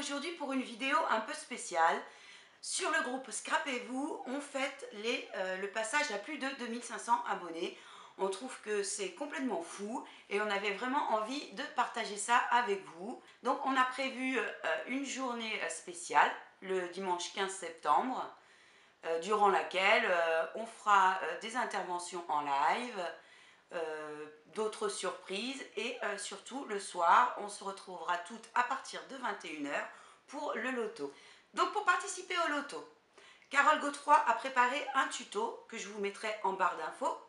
aujourd'hui pour une vidéo un peu spéciale. Sur le groupe Scrapez-vous, on fête le passage à plus de 2500 abonnés. On trouve que c'est complètement fou et on avait vraiment envie de partager ça avec vous. Donc on a prévu une journée spéciale le dimanche 15 septembre, durant laquelle on fera des interventions en live, d'autres surprises et surtout le soir on se retrouvera toutes à partir de 21 h pour le loto. Donc pour participer au loto, Carole Godefroy a préparé un tuto que je vous mettrai en barre d'infos.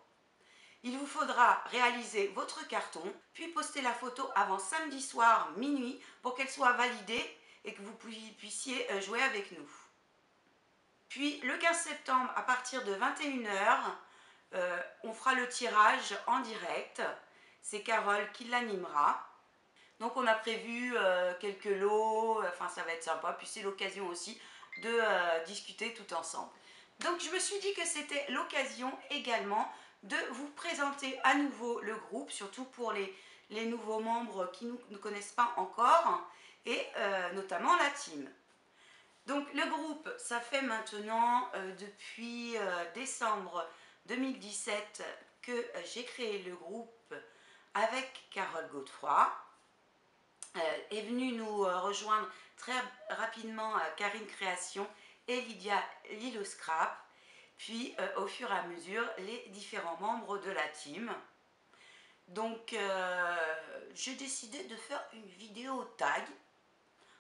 Il vous faudra réaliser votre carton puis poster la photo avant samedi soir minuit pour qu'elle soit validée et que vous puissiez jouer avec nous. Puis le 15 septembre à partir de 21 h on fera le tirage en direct, c'est Carole qui l'animera. Donc on a prévu quelques lots, enfin ça va être sympa, puis c'est l'occasion aussi de discuter tout ensemble. Donc je me suis dit que c'était l'occasion également de vous présenter à nouveau le groupe, surtout pour les nouveaux membres qui ne connaissent pas encore, et notamment la team. Donc le groupe, ça fait maintenant depuis décembre 2017 que j'ai créé le groupe avec Carole Godefroy. Est venue nous rejoindre très rapidement Karine Création et Lydia Lilo Scrap, puis au fur et à mesure les différents membres de la team. Donc j'ai décidé de faire une vidéo tag.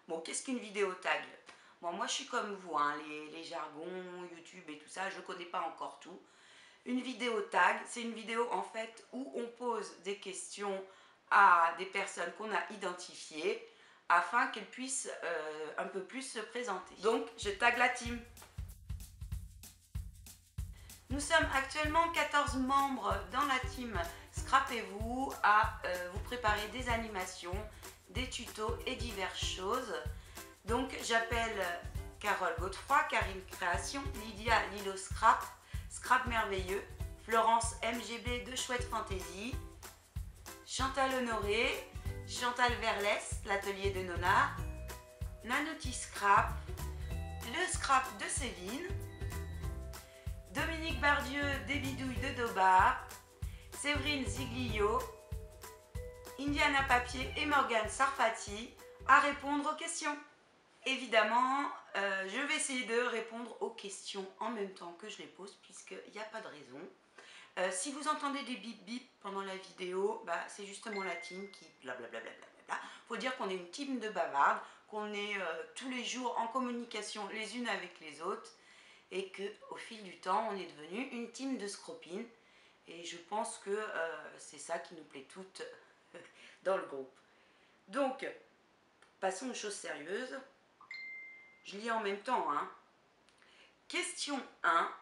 Bon, qu'est-ce qu'une vidéo tag? Bon, moi je suis comme vous, hein, les jargons, YouTube et tout ça, je ne connais pas encore tout. Une vidéo tag, c'est une vidéo en fait où on pose des questions à des personnes qu'on a identifiées afin qu'elles puissent un peu plus se présenter. Donc je tag la team. Nous sommes actuellement 14 membres dans la team Scrapez-vous à vous préparer des animations, des tutos et diverses choses. Donc j'appelle Carole Godefroy, Karine Création, Lydia Lilo Scrap, Scrap Merveilleux, Florence MGB de Chouette Fantaisie, Chantal Honoré, Chantal Verlès, l'atelier de Nona, Nanouti Scrap, le Scrap de Céline, Dominique Bardieu des Bidouilles de Dobar, Séverine Ziglio, Indiana Papier et Morgane Sarfati à répondre aux questions. Évidemment, je vais essayer de répondre aux questions en même temps que je les pose puisqu'il n'y a pas de raison. Si vous entendez des bip bip pendant la vidéo, bah, c'est justement la team qui blablabla. Faut dire qu'on est une team de bavardes, qu'on est tous les jours en communication les unes avec les autres et qu'au fil du temps, on est devenu une team de scropines. Et je pense que c'est ça qui nous plaît toutes dans le groupe. Donc, passons aux choses sérieuses. Je lis en même temps. Hein. Question 1.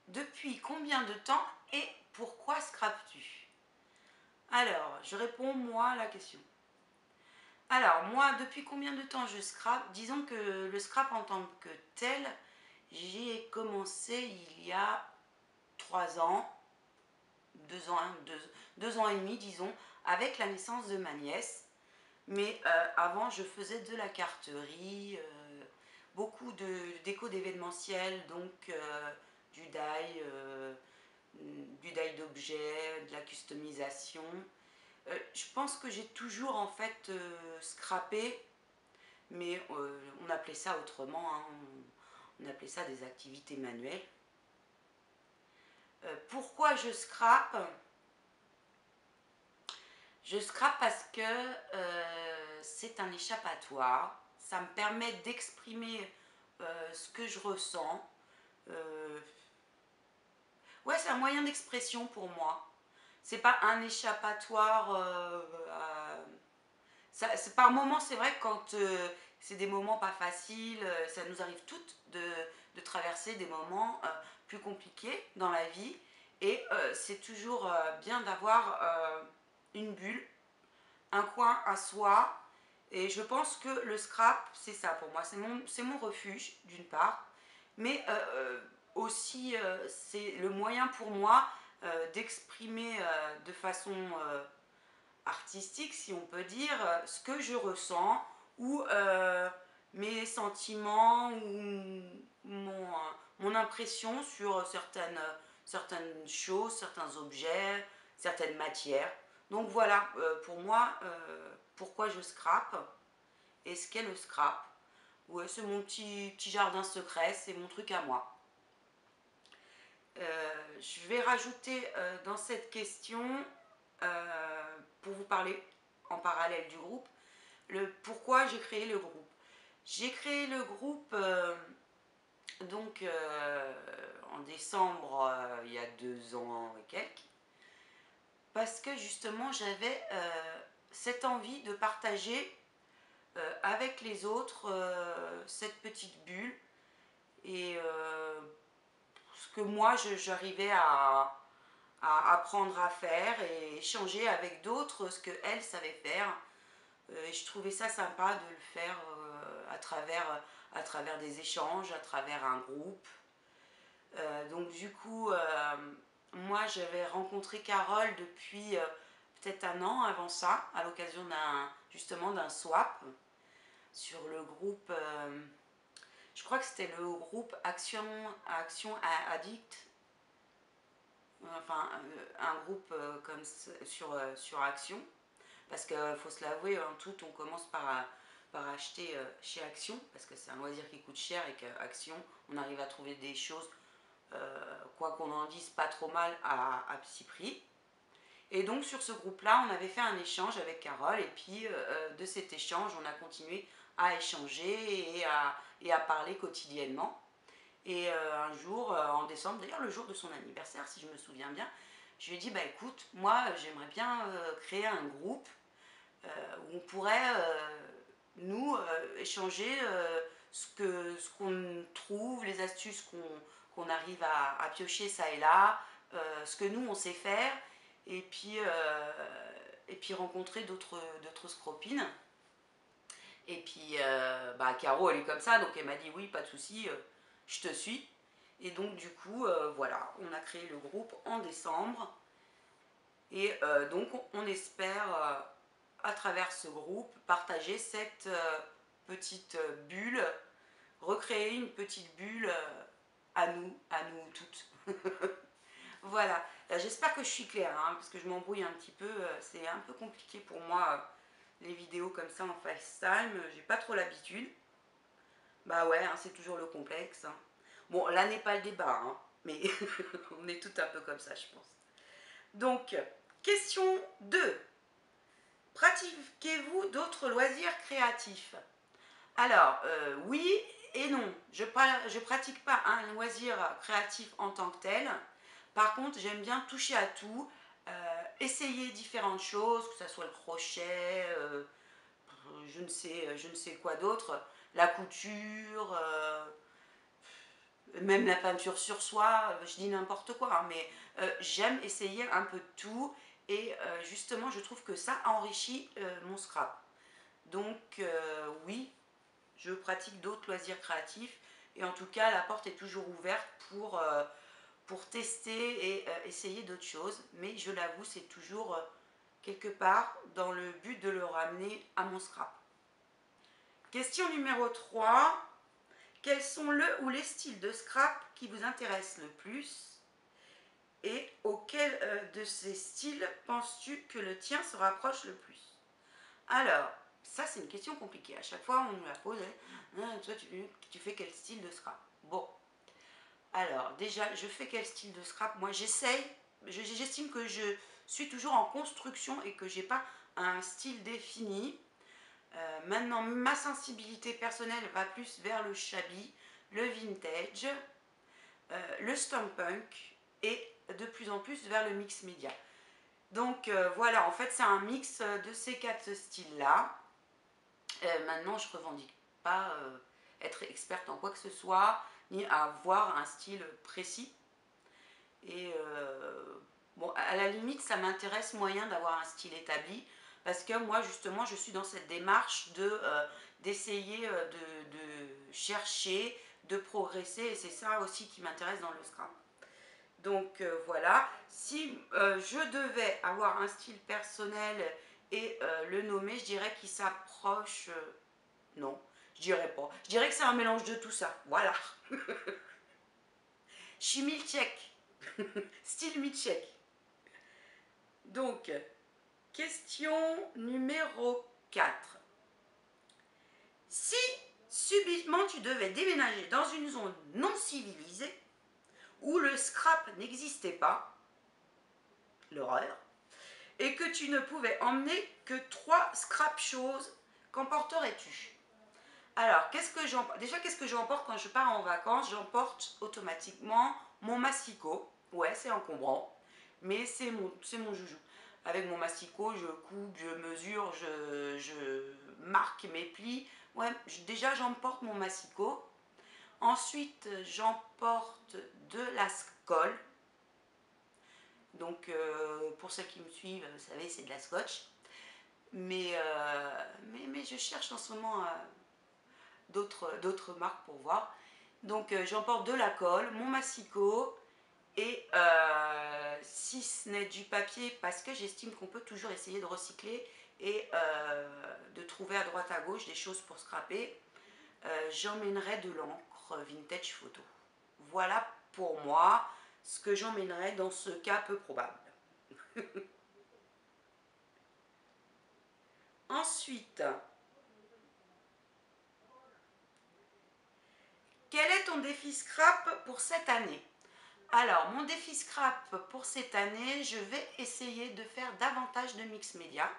Depuis combien de temps et pourquoi scrapes-tu? Alors, je réponds moi à la question. Alors, moi, depuis combien de temps je scrape? Disons que le scrap en tant que tel, j'y ai commencé il y a 3 ans, 2 ans, 2 ans et demi, disons, avec la naissance de ma nièce. Mais avant, je faisais de la carterie, beaucoup de déco d'événementiel, donc du die d'objets, de la customisation. Je pense que j'ai toujours en fait scrappé, mais on appelait ça autrement, hein, on appelait ça des activités manuelles. Pourquoi je scrape? Je scrape parce que c'est un échappatoire, ça me permet d'exprimer ce que je ressens. Ouais, c'est un moyen d'expression pour moi. C'est pas un échappatoire. Par moments, c'est vrai que quand c'est des moments pas faciles, ça nous arrive toutes de traverser des moments plus compliqués dans la vie. Et c'est toujours bien d'avoir une bulle, un coin à soi. Et je pense que le scrap, c'est ça pour moi. C'est mon refuge, d'une part. Mais aussi, c'est le moyen pour moi d'exprimer de façon artistique, si on peut dire, ce que je ressens ou mes sentiments ou mon impression sur certaines choses, certains objets, certaines matières. Donc voilà, pour moi, pourquoi je scrape et ce qu'est le scrap. Ouais, c'est mon petit jardin secret, c'est mon truc à moi. Je vais rajouter dans cette question, pour vous parler en parallèle du groupe, le pourquoi j'ai créé le groupe. J'ai créé le groupe donc en décembre, il y a 2 ans et quelques, parce que justement j'avais cette envie de partager avec les autres cette petite bulle et ce que moi j'arrivais à apprendre à faire et échanger avec d'autres ce qu'elles savaient faire. Et je trouvais ça sympa de le faire à travers des échanges, à travers un groupe. Donc du coup, moi j'avais rencontré Carole depuis peut-être un an avant ça, à l'occasion justement d'un swap sur le groupe, je crois que c'était le groupe Action Addict, enfin un groupe comme sur Action, parce qu'il faut se l'avouer, en tout on commence par acheter chez Action, parce que c'est un loisir qui coûte cher et qu'Action, on arrive à trouver des choses, quoi qu'on en dise, pas trop mal à petit prix. Et donc sur ce groupe-là, on avait fait un échange avec Carole, et puis de cet échange, on a continué à échanger et à parler quotidiennement. Et un jour, en décembre, d'ailleurs le jour de son anniversaire, si je me souviens bien, je lui ai dit, bah écoute, moi j'aimerais bien créer un groupe où on pourrait, nous, échanger ce qu'on trouve, les astuces qu'on arrive à piocher ça et là, ce que nous on sait faire, et puis rencontrer d'autres scropines. Et puis, bah, Caro, elle est comme ça, donc elle m'a dit oui, pas de souci, je te suis. Et donc, du coup, voilà, on a créé le groupe en décembre. Et donc, on espère, à travers ce groupe, partager cette petite bulle, recréer une petite bulle à nous toutes. Voilà, j'espère que je suis claire, hein, parce que je m'embrouille un petit peu, c'est un peu compliqué pour moi, les vidéos comme ça en FaceTime, j'ai pas trop l'habitude. Bah ouais, hein, c'est toujours le complexe, hein. Bon, là n'est pas le débat, hein, mais on est tout un peu comme ça, je pense. Donc, question 2. Pratiquez-vous d'autres loisirs créatifs? Alors, oui et non. Je pratique pas un loisir créatif en tant que tel. Par contre, j'aime bien toucher à tout, essayer différentes choses, que ce soit le crochet, je ne sais quoi d'autre, la couture, même la peinture sur soi, je dis n'importe quoi, hein, mais j'aime essayer un peu de tout et justement je trouve que ça enrichit mon scrap. Donc oui, je pratique d'autres loisirs créatifs et en tout cas la porte est toujours ouverte pour tester et essayer d'autres choses, mais je l'avoue c'est toujours quelque part dans le but de le ramener à mon scrap. Question numéro 3. Quels sont le ou les styles de scrap qui vous intéressent le plus? Et auquel de ces styles penses-tu que le tien se rapproche le plus? Alors, ça c'est une question compliquée. À chaque fois on nous la pose. Toi tu fais quel style de scrap? Bon, alors déjà je fais quel style de scrap? Moi j'estime que je suis toujours en construction et que j'ai pas un style défini. Maintenant, ma sensibilité personnelle va plus vers le shabby, le vintage, le steampunk et de plus en plus vers le mix média. Donc voilà, en fait, c'est un mix de ces 4 styles-là. Maintenant, je ne revendique pas être experte en quoi que ce soit, ni avoir un style précis. Et bon, à la limite, ça m'intéresse moyen d'avoir un style établi, parce que moi, justement, je suis dans cette démarche d'essayer de chercher, de progresser, et c'est ça aussi qui m'intéresse dans le scrap. Donc voilà, si je devais avoir un style personnel et le nommer, je dirais qu'il s'approche Non, je dirais pas. Je dirais que c'est un mélange de tout ça. Voilà. Je suis Milchek. Style Milchek. Donc, question numéro 4. Si subitement tu devais déménager dans une zone non civilisée, où le scrap n'existait pas, l'horreur, et que tu ne pouvais emmener que 3 scrap choses, qu'emporterais-tu? Alors, qu'est-ce que j'emporte quand je pars en vacances? J'emporte automatiquement mon massicot. Ouais, c'est encombrant, mais c'est mon joujou. Avec mon massicot, je coupe, je mesure, je marque mes plis. Ouais, déjà j'emporte mon massicot. Ensuite, j'emporte de la colle. Donc, pour ceux qui me suivent, vous savez, c'est de la scotch. Mais je cherche en ce moment d'autres marques pour voir. Donc, j'emporte de la colle, mon massicot et si ce n'est du papier, parce que j'estime qu'on peut toujours essayer de recycler et de trouver à droite à gauche des choses pour scraper, j'emmènerai de l'encre vintage photo. Voilà pour moi ce que j'emmènerai dans ce cas peu probable. Ensuite, quel est ton défi scrap pour cette année? Alors, mon défi scrap pour cette année, je vais essayer de faire davantage de mix média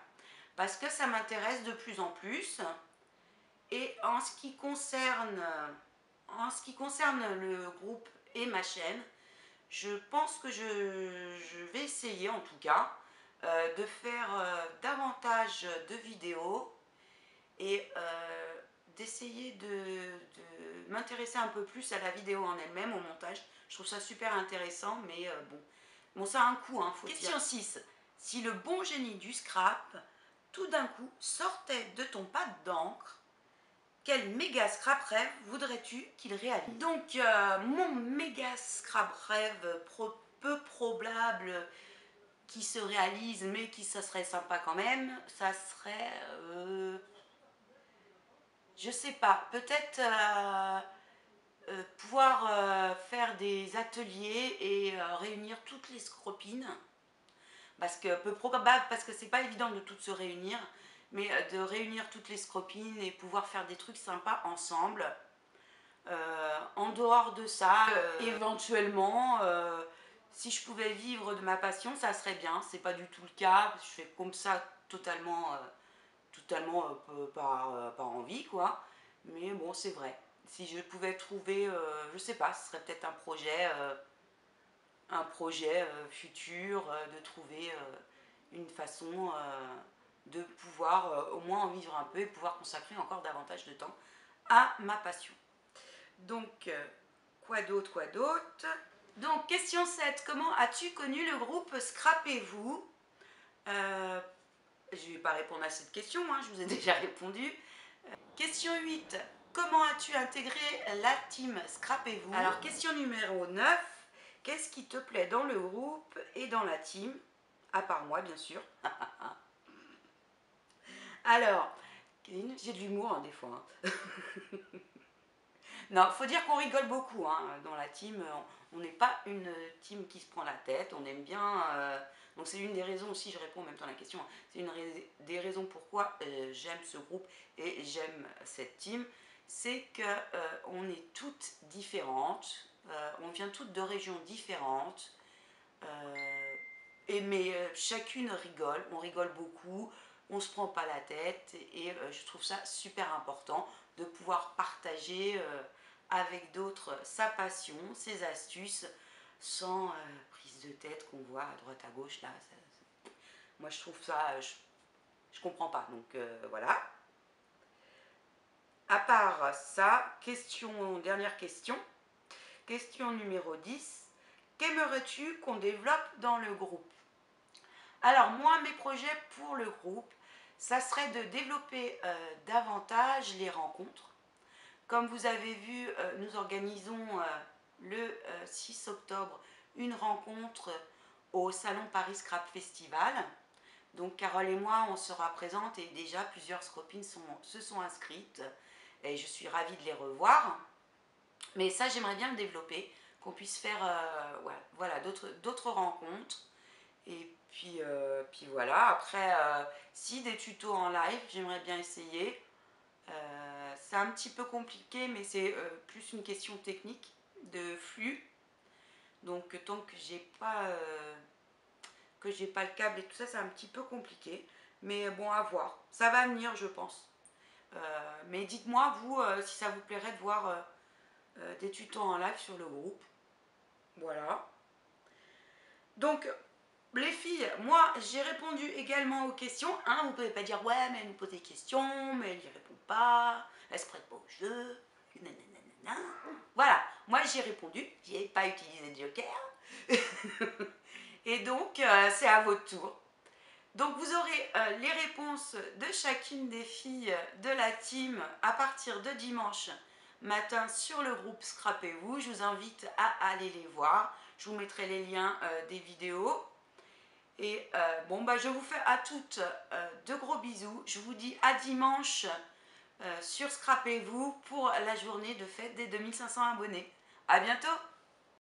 parce que ça m'intéresse de plus en plus. Et en ce qui concerne le groupe et ma chaîne, je pense que je vais essayer en tout cas de faire davantage de vidéos et d'essayer de m'intéresser un peu plus à la vidéo en elle-même, au montage. Je trouve ça super intéressant, mais bon, ça a un coût, hein, faut dire. Question 6. Si le bon génie du scrap, tout d'un coup, sortait de ton pad d'encre, quel méga scrap rêve voudrais-tu qu'il réalise? Donc, mon méga scrap rêve peu probable qui se réalise, mais qui ça serait sympa quand même, ça serait... je sais pas, peut-être pouvoir faire des ateliers et réunir toutes les scropines. Parce que peu probable, parce que c'est pas évident de toutes se réunir, mais de réunir toutes les scropines et pouvoir faire des trucs sympas ensemble. En dehors de ça, éventuellement, si je pouvais vivre de ma passion, ça serait bien. C'est pas du tout le cas. Je fais comme ça totalement, par envie, quoi. Mais bon, c'est vrai. Si je pouvais trouver, je sais pas, ce serait peut-être un projet futur de trouver une façon de pouvoir au moins en vivre un peu et pouvoir consacrer encore davantage de temps à ma passion. Donc, quoi d'autre, quoi d'autre? Donc, question 7. Comment as-tu connu le groupe Scrapez-vous? Je ne vais pas répondre à cette question, hein, je vous ai déjà répondu. Question 8. Comment as-tu intégré la team Scrapez-vous? Alors, question numéro 9. Qu'est-ce qui te plaît dans le groupe et dans la team? À part moi, bien sûr. Alors, j'ai de l'humour, hein, des fois. Hein. Non, faut dire qu'on rigole beaucoup hein, dans la team. On n'est pas une team qui se prend la tête. On aime bien. Donc c'est une des raisons aussi. Je réponds en même temps à la question. C'est une des raisons pourquoi j'aime ce groupe et j'aime cette team. C'est que on est toutes différentes. On vient toutes de régions différentes. Mais chacune rigole. On rigole beaucoup. On se prend pas la tête et je trouve ça super important de pouvoir partager avec d'autres sa passion, ses astuces, sans prise de tête qu'on voit à droite à gauche là. Moi je trouve ça, je comprends pas. Donc voilà. À part ça, dernière question. Question numéro 10. Qu'aimerais-tu qu'on développe dans le groupe? Alors moi, mes projets pour le groupe, ça serait de développer davantage les rencontres. Comme vous avez vu, nous organisons le 6 octobre une rencontre au Salon Paris Scrap Festival. Donc Carole et moi, on sera présentes et déjà plusieurs copines se sont inscrites et je suis ravie de les revoir. Mais ça, j'aimerais bien le développer, qu'on puisse faire ouais, voilà, d'autres rencontres. Et puis voilà, après, si des tutos en live, j'aimerais bien essayer. C'est un petit peu compliqué, mais c'est plus une question technique de flux. Donc tant que j'ai pas le câble et tout ça, c'est un petit peu compliqué. Mais bon, à voir. Ça va venir, je pense. Mais dites-moi, vous, si ça vous plairait de voir des tutos en live sur le groupe. Voilà. Donc, les filles, moi, j'ai répondu également aux questions. Hein, vous ne pouvez pas dire, ouais, mais elle nous pose des questions, mais elle n'y répond pas, elle se prête pas au jeu. Nanana. Voilà, moi j'ai répondu, j'ai pas utilisé de joker. Et donc, c'est à votre tour. Donc, vous aurez les réponses de chacune des filles de la team à partir de dimanche matin sur le groupe Scrapez-vous. Je vous invite à aller les voir. Je vous mettrai les liens des vidéos. Et bon, bah, je vous fais à toutes de gros bisous. Je vous dis à dimanche sur Scrapez-vous pour la journée de fête des 2500 abonnés. À bientôt!